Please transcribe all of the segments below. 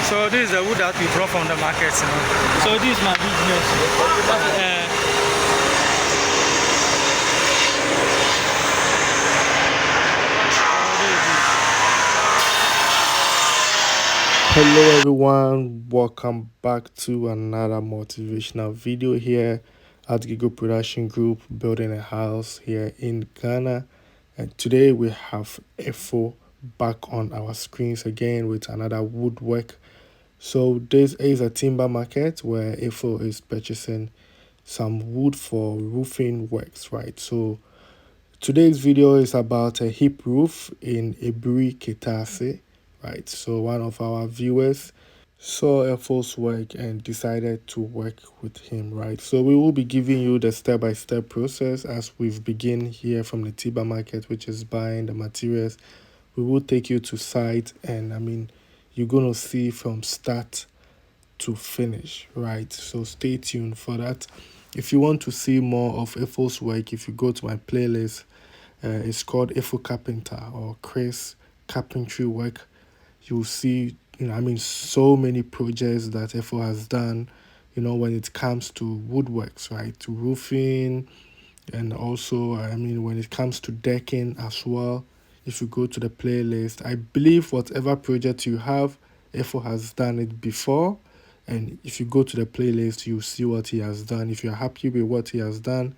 So this is the wood that we brought from the market, you know. So this is my business. Hello everyone, welcome back to another motivational video here at elgigogh Production Group, building a house here in Ghana. And today we have Efo back on our screens again with another woodwork. So this is a timber market where Efo is purchasing some wood for roofing works, right? So today's video is about a hip roof in Aburi, Ketase, right? So one of our viewers saw Efo's work and decided to work with him, right? So we will be giving you the step-by-step process as we've begin here from the timber market, which is buying the materials. We will take you to site, and you're gonna see from start to finish, right? So stay tuned for that. If you want to see more of Efo's work, if you go to my playlist, it's called Efo Carpenter or Chris Carpentry work. You'll see, so many projects that Efo has done, when it comes to woodworks, right? To roofing, and also, when it comes to decking as well. If you go to the playlist, I believe whatever project you have, Efo has done it before. And if you go to the playlist, you see what he has done. If you're happy with what he has done,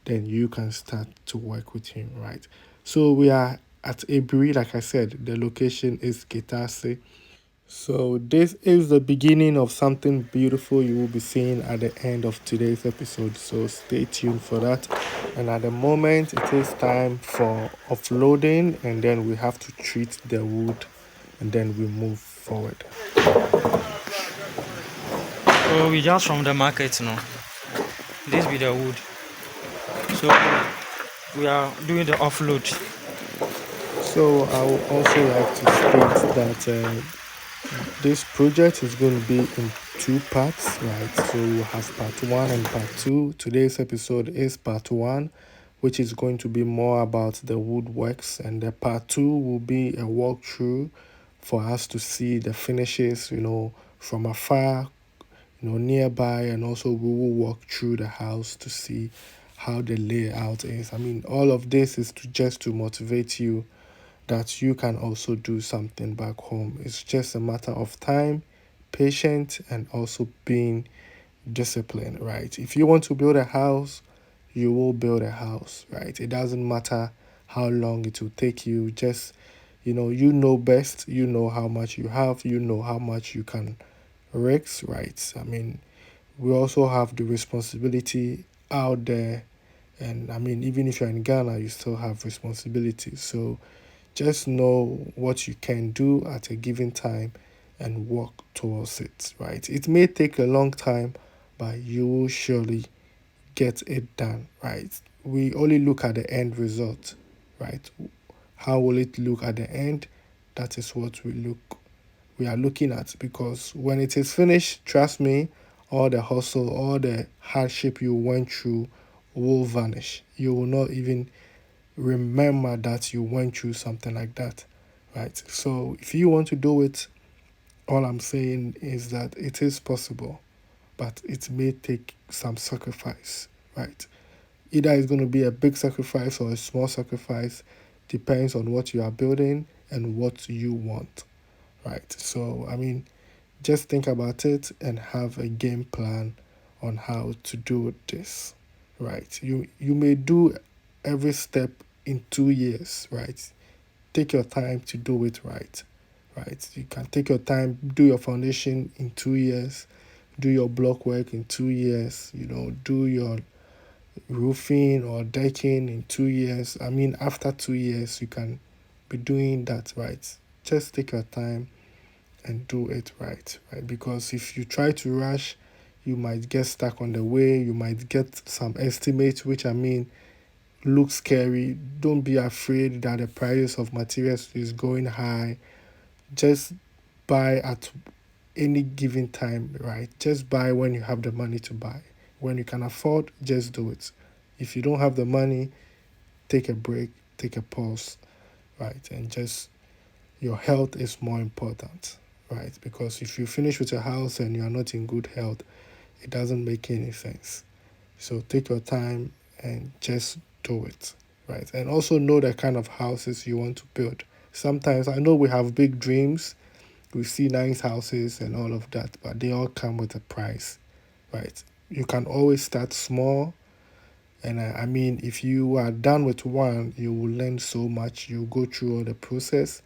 then you can start to work with him, right? So we are at Aburi, like I said, the location is Ketase. So this is the beginning of something beautiful you will be seeing at the end of today's episode. So stay tuned for that. And at the moment, it is time for offloading, and then we have to treat the wood, and then we move forward. So we just from the market, you know. This be the wood. So we are doing the offload. So I would also like to state that this project is going to be in two parts, right? So we'll have part one and part two. Today's episode is part one, which is going to be more about the woodworks, and the part two will be a walkthrough for us to see the finishes, from afar, nearby, and also we will walk through the house to see how the layout is. All of this is just to motivate you that you can also do something back home. It's just a matter of time, patience, and also being disciplined, right? If you want to build a house, you will build a house, right? It doesn't matter how long it will take you. Just, you know best. You know how much you have. You know how much you can risk, right? We also have the responsibility out there. And even if you're in Ghana, you still have responsibilities. So just know what you can do at a given time and work towards it, right? It may take a long time, but you will surely get it done, right? We only look at the end result, right? How will it look at the end? That is what we are looking at, because when it is finished, trust me, all the hustle, all the hardship you went through will vanish. You will not even remember that you went through something like that, right? So if you want to do it, all I'm saying is that it is possible, but it may take some sacrifice, right? Either it's going to be a big sacrifice or a small sacrifice, depends on what you are building and what you want, right? So just think about it and have a game plan on how to do this, right? You may do every step in 2 years, right? Take your time to do it right, right? You can take your time, do your foundation in 2 years, do your block work in 2 years, do your roofing or decking in 2 years. After 2 years, you can be doing that, right? Just take your time and do it right, right? Because if you try to rush, you might get stuck on the way. You might get some estimates, which look scary. Don't be afraid that the price of materials is going high. Just buy at any given time, right? Just buy when you have the money to buy. When you can afford, just do it. If you don't have the money, take a break, take a pause, right? And just your health is more important, right? Because if you finish with your house and you are not in good health, it doesn't make any sense. So take your time and just do it, right? And also know the kind of houses you want to build. Sometimes I know we have big dreams, we see nice houses and all of that, but they all come with a price, right? You can always start small. And I mean, if you are done with one, you will learn so much. You go through all the process,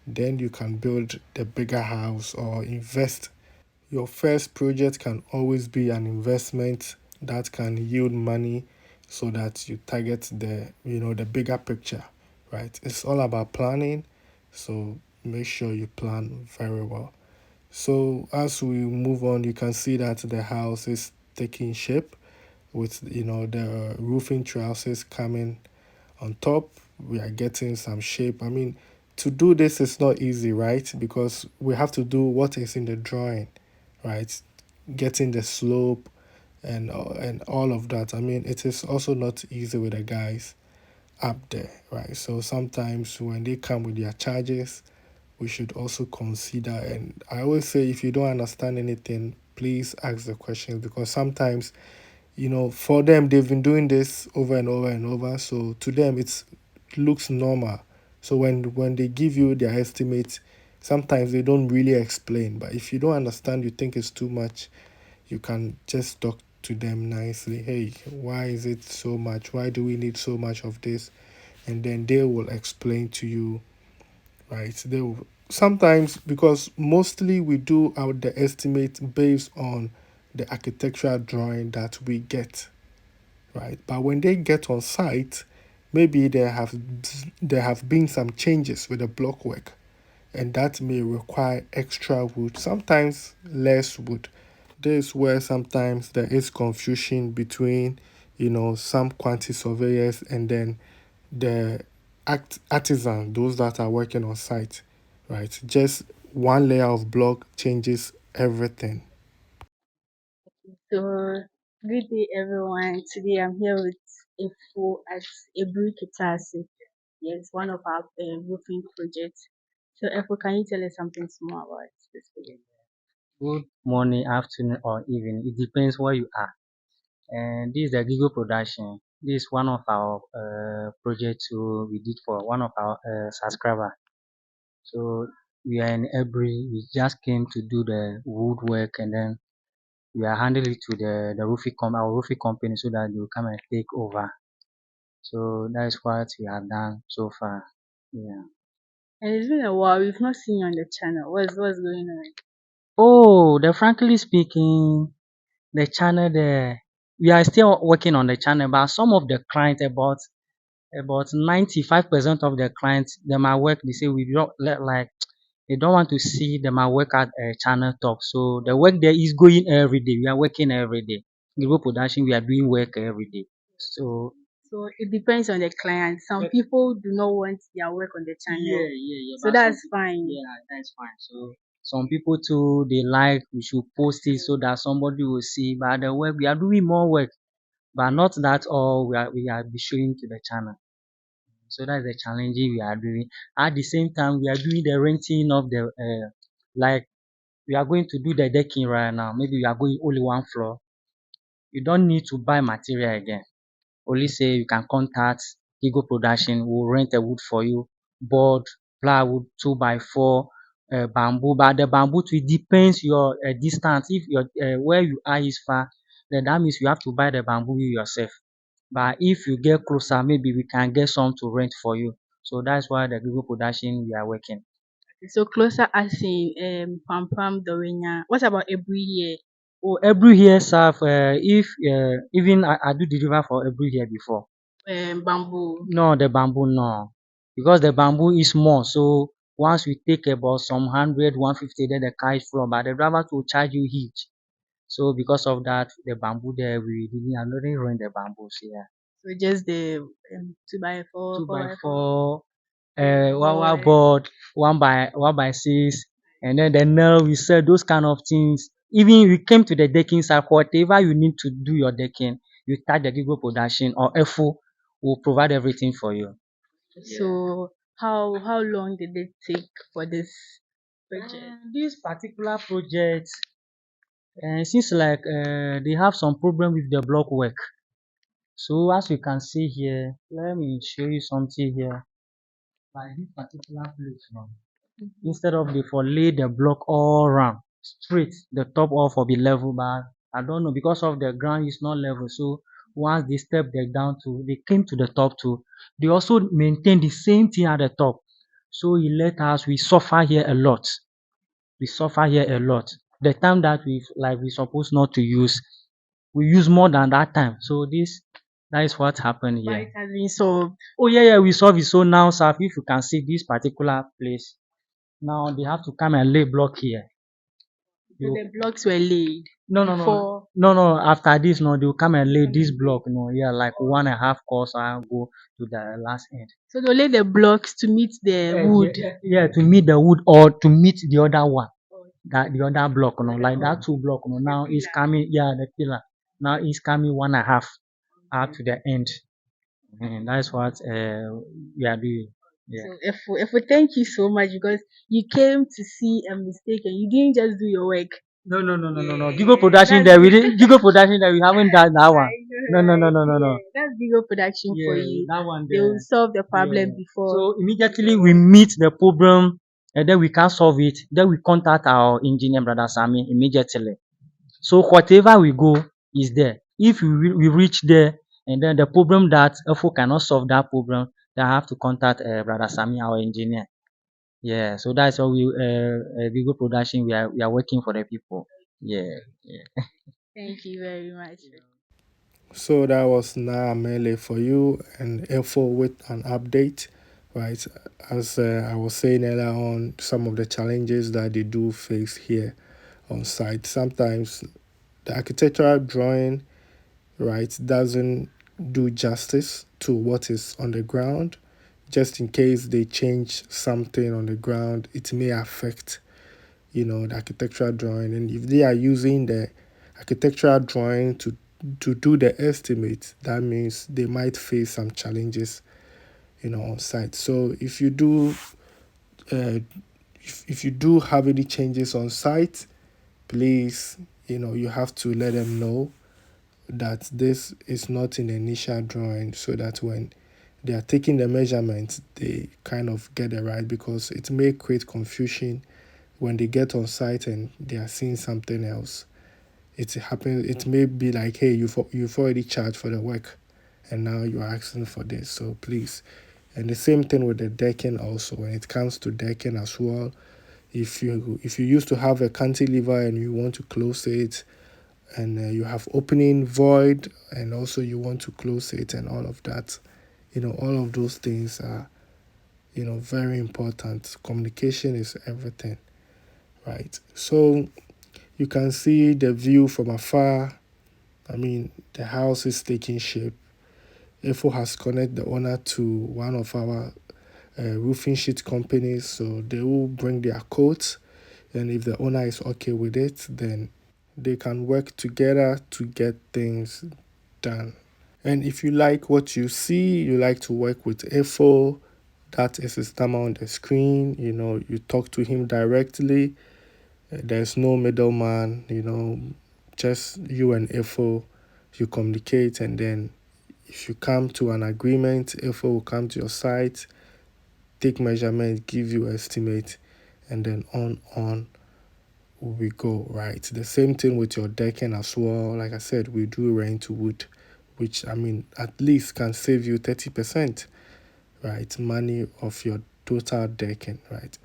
then you can build the bigger house or invest. Your first project can always be an investment that can yield money so that you target the bigger picture, right? It's all about planning, so make sure you plan very well. So as we move on, you can see that the house is taking shape with the roofing trusses coming on top. We are getting some shape. I mean, to do this is not easy, right? Because we have to do what is in the drawing, right? Getting the slope and all of that. I mean, it is also not easy with the guys up there, right? So sometimes when they come with their charges, we should also consider. And I always say, if you don't understand anything, please ask the questions, because sometimes for them, they've been doing this over and over and over. So to them, it looks normal. So when they give you their estimates, sometimes they don't really explain. But if you don't understand, you think it's too much, you can just talk to them nicely. Hey, why is it so much? Why do we need so much of this? And then they will explain to you, right? They will sometimes, because mostly we do the estimate based on the architectural drawing that we get, right? But when they get on site, maybe there have been some changes with the block work, and that may require extra wood, sometimes less wood. This is where sometimes there is confusion between, some quantity surveyors and then the artisan, those that are working on site, right? Just one layer of block changes everything. So, good day, everyone. Today I'm here with Info at Aburi Kitasi. Yes, one of our roofing projects. So, Info, can you tell us something small about this project? Good morning, afternoon, or evening. It depends where you are. And this is the Gigo production. This is one of our projects we did for one of our subscriber. So we are in Aburi. We just came to do the woodwork, and then we are handing it to the our roofing company, so that they will come and take over. So that is what we have done so far. Yeah. And it's been a while. We've not seen you on the channel. What's going on? Oh, the frankly speaking, the channel there, we are still working on the channel, but some of the clients, about 95% of the clients, they might work, they say we don't like, they don't want to see them might work at a channel top. So the work there is going every day. We are working every day. Group production, we are doing work every day. So So, it depends on the client. Some people do not want their work on the channel. yeah. So, But some that's people, fine. yeah, that's fine. So some people too, they like we should post it so that somebody will see. But the work, we are doing more work, but not that all we are be showing to the channel. So that's the challenging we are doing. At the same time, we are doing the renting of the like we are going to do the decking right now. Maybe we are going only one floor. You don't need to buy material again. Only say you can contact Eagle Production. We'll rent a wood for you, board, plywood, 2 by 4, bamboo. But the bamboo it depends your distance. If your where you are is far, then that means you have to buy the bamboo yourself. But if you get closer, maybe we can get some to rent for you. So that's why the Google production we are working. So, closer as in Pam Pam, Dorinya. What about every year? Oh, every year, sir. If even I do deliver for every year before. Bamboo. No, the bamboo no, because the bamboo is small. So once we take about some 100, 150, then the car is full. But the driver will charge you each. So because of that, the bamboo there we didn't I didn't rent the bamboos here. So, just the 2 by 4, Two four by by four. four, one Boy. board, 1 by 6, and then the nail we sell those kind of things. Even we came to the decking side, whatever you need to do your decking, you start the Gigo production or FO will provide everything for you. So, how long did it take for this project? This particular project, seems like they have some problem with the block work. So as you can see here, let me show you something here. Like this particular place now, instead of they for lay the block all round straight, the top off will be level, but I don't know because of the ground is not level. So once they step they down to, they came to the top too. They also maintain the same thing at the top. So he let us, we suffer here a lot. We suffer here a lot. The time that we supposed not to use, we use more than that time. So that is what happened But here. it has been solved. Oh yeah, yeah, we solve it. So now, sir, if you can see this particular place, now they have to come and lay block here. So the blocks were laid No, no, no, before. no, no. After this, no, they will come and lay this block. Yeah, like 1.5 course. I go to the last end. So they'll lay the blocks to meet the wood. Yeah, to meet the wood or to meet the other one. That the other block, like that two block, now is coming. Yeah, the pillar. Now is coming 1.5 up to the end. And that's what we are doing. Yeah. So if we thank you so much because you came to see a mistake and you didn't just do your work. No, no, no, no, no, no. Gigo production there. We did Gigo production there. We haven't done that one. No, no, no, no, no, no. That's bigger production for Yeah, you. that one They will there. solve the problem Yeah. before. So immediately we meet the problem, and then we can solve it. Then we contact our engineer, brother Sami, immediately. So whatever we go is there. If we reach there, and then the problem that FO cannot solve that problem, then I have to contact brother Sami, our engineer. Yeah. So that's how Gigo production. We are working for the people. Yeah. Yeah. Thank you very much. So that was Na Mele for you and Efo with an update, right? As I was saying earlier on, some of the challenges that they do face here on site. Sometimes the architectural drawing, right, doesn't do justice to what is on the ground. Just in case they change something on the ground, it may affect, the architectural drawing. And if they are using the architectural drawing to do the estimate, that means they might face some challenges, on site. So uh, if you do have any changes on site, please, you have to let them know that this is not in the initial drawing, so that when they are taking the measurements, they kind of get it right, because it may create confusion when they get on site and they are seeing something else. It may be like, hey, you've already charged for the work and now you're asking for this. So please. And the same thing with the decking also. When it comes to decking as well, if you used to have a cantilever and you want to close it, and you have opening void, and also you want to close it and all of that, all of those things are, very important. Communication is everything, right? So you can see the view from afar. I mean, the house is taking shape. EFO has connected the owner to one of our roofing sheet companies, so they will bring their quotes, and if the owner is okay with it, then they can work together to get things done. And if you like what you see, you like to work with EFO, that is his number on the screen. You talk to him directly. There's no middleman, just you and EFO. You communicate, and then if you come to an agreement, EFO will come to your site, take measurement, give you estimate, and then on we go, right? The same thing with your decking as well. Like I said, we do rain to wood, which, I mean, at least can save you 30%, right? Money of your total decking, right?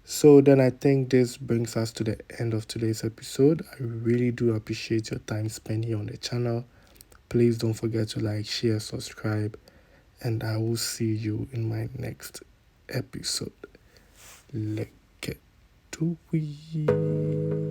So then I think this brings us to the end of today's episode. I really do appreciate your time spent here on the channel. Please don't forget to like, share, subscribe, and I will see you in my next episode. Let's get to it.